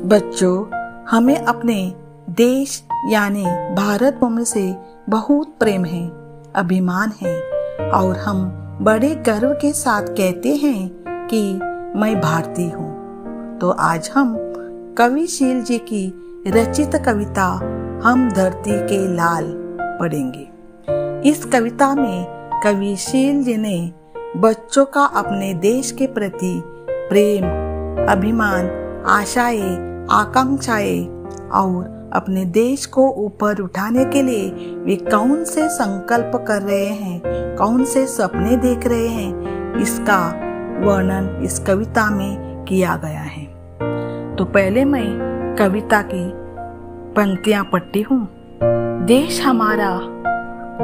बच्चों, हमें अपने देश यानी भारत भूमि से बहुत प्रेम है, अभिमान है और हम बड़े गर्व के साथ कहते हैं कि मैं भारतीय हूँ। तो आज हम कविशील जी की रचित कविता हम धरती के लाल पढ़ेंगे। इस कविता में कविशील जी ने बच्चों का अपने देश के प्रति प्रेम, अभिमान, आशाएं, आकांक्षाएं और अपने देश को ऊपर उठाने के लिए वे कौन से संकल्प कर रहे हैं, कौन से सपने देख रहे हैं, इसका वर्णन इस कविता में किया गया है। तो पहले मैं कविता की पंक्तियां पढ़ती हूँ। देश हमारा,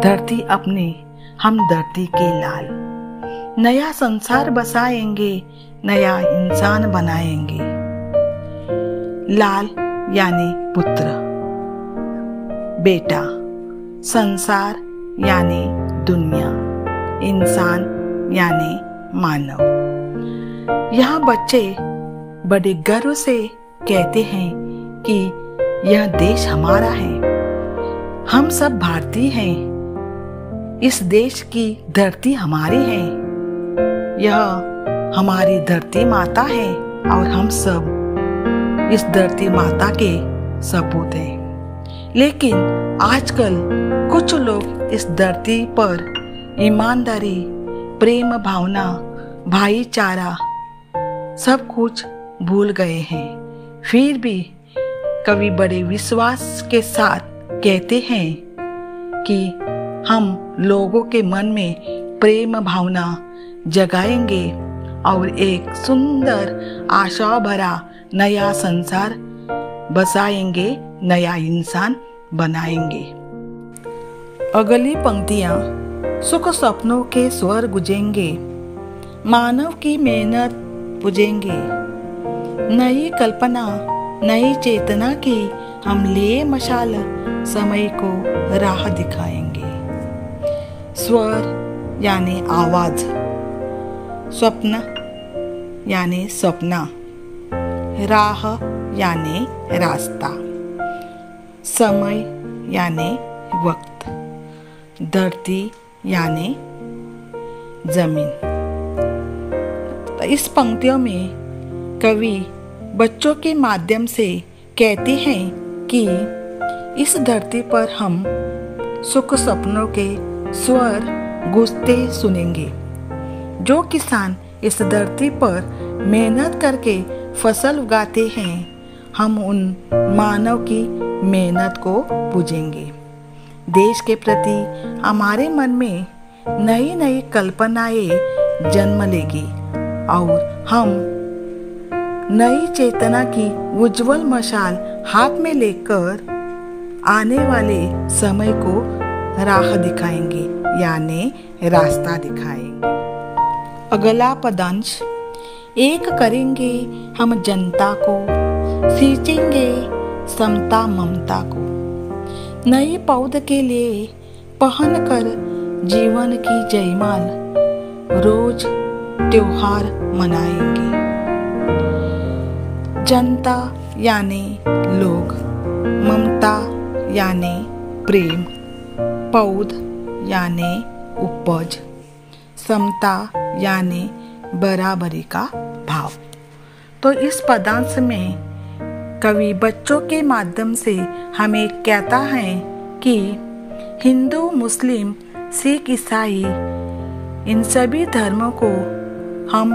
धरती अपनी, हम धरती के लाल, नया संसार बसाएंगे, नया इंसान बनाएंगे। लाल यानी पुत्र, बेटा, संसार यानी दुनिया, इंसान यानी मानव। यहाँ बच्चे बड़े गर्व से कहते हैं कि यह देश हमारा है, हम सब भारतीय हैं, इस देश की धरती हमारी है, यह हमारी धरती माता है और हम सब इस धरती माता के सपूत हैं। लेकिन आजकल कुछ लोग इस धरती पर ईमानदारी, प्रेम भावना, भाईचारा सब कुछ भूल गए हैं। फिर भी कवि बड़े विश्वास के साथ कहते हैं कि हम लोगों के मन में प्रेम भावना जगाएंगे और एक सुंदर आशा भरा नया संसार बसाएंगे, नया इंसान बनाएंगे। अगली पंक्तियां, सुख सपनों के स्वर गुजेंगे, मानव की मेहनत पूजेंगे, नई कल्पना, नई चेतना की हम लिए मशाल, समय को राह दिखाएंगे। स्वर यानी आवाज, स्वप्न यानी सपना, राह यानी रास्ता, समय यानी वक्त, धरती यानी जमीन। तो इस पंक्तियों में कवि बच्चों के माध्यम से कहते हैं कि इस धरती पर हम सुख सपनों के स्वर गूंजते सुनेंगे। जो किसान इस धरती पर मेहनत करके फसल उगाते हैं, हम उन मानव की मेहनत को पूजेंगे। देश के प्रति हमारे मन में नई नई कल्पनाएं जन्म लेगी और हम नई चेतना की उज्जवल मशाल हाथ में लेकर आने वाले समय को राह दिखाएंगे यानी रास्ता दिखाएंगे। अगला पदांश, एक करेंगे हम जनता को, सींचेंगे समता ममता को, नई पौध के लिए पहन कर जीवन की जयमाल, रोज त्योहार मनाएंगे। जनता यानी लोग, ममता यानी प्रेम, पौध यानी उपज, समता यानी बराबरी का भाव। तो इस पदांश में कवि बच्चों के माध्यम से हमें कहता है कि हिंदू, मुस्लिम, सिख, ईसाई, इन सभी धर्मों को हम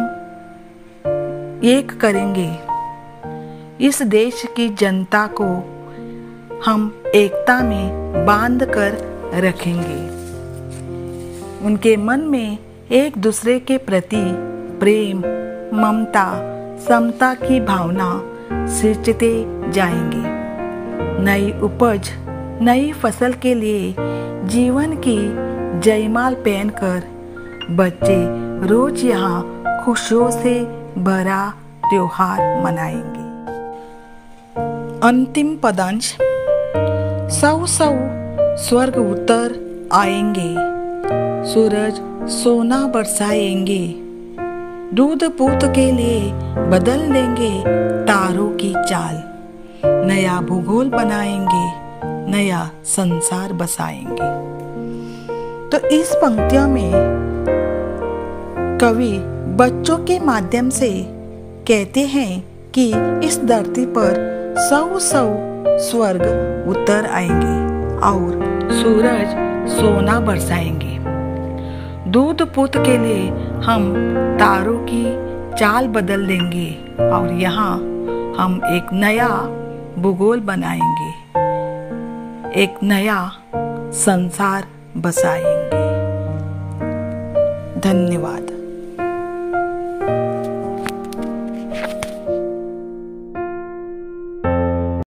एक करेंगे। इस देश की जनता को हम एकता में बांध कर रखेंगे। उनके मन में एक दूसरे के प्रति प्रेम, ममता, समता की भावना सिंचते जाएंगे। नई उपज, नई फसल के लिए जीवन की जयमाल पहनकर बच्चे रोज यहाँ खुशियों से भरा त्योहार मनाएंगे। अंतिम पदांश, सौ सौ स्वर्ग उतर आएंगे, सूरज सोना बरसाएंगे, दूध पूत के लिए बदल देंगे तारों की चाल। नया भूगोल बनाएंगे, नया संसार बसाएंगे। तो इस पंक्तियों में कवि बच्चों के माध्यम से कहते हैं कि इस धरती पर 100 स्वर्ग उतर आएंगे और सूरज सोना बरसाएंगे। दूध पुत के लिए हम तारों की चाल बदल देंगे और यहाँ हम एक नया भूगोल बनाएंगे, एक नया संसार बसाएंगे। धन्यवाद।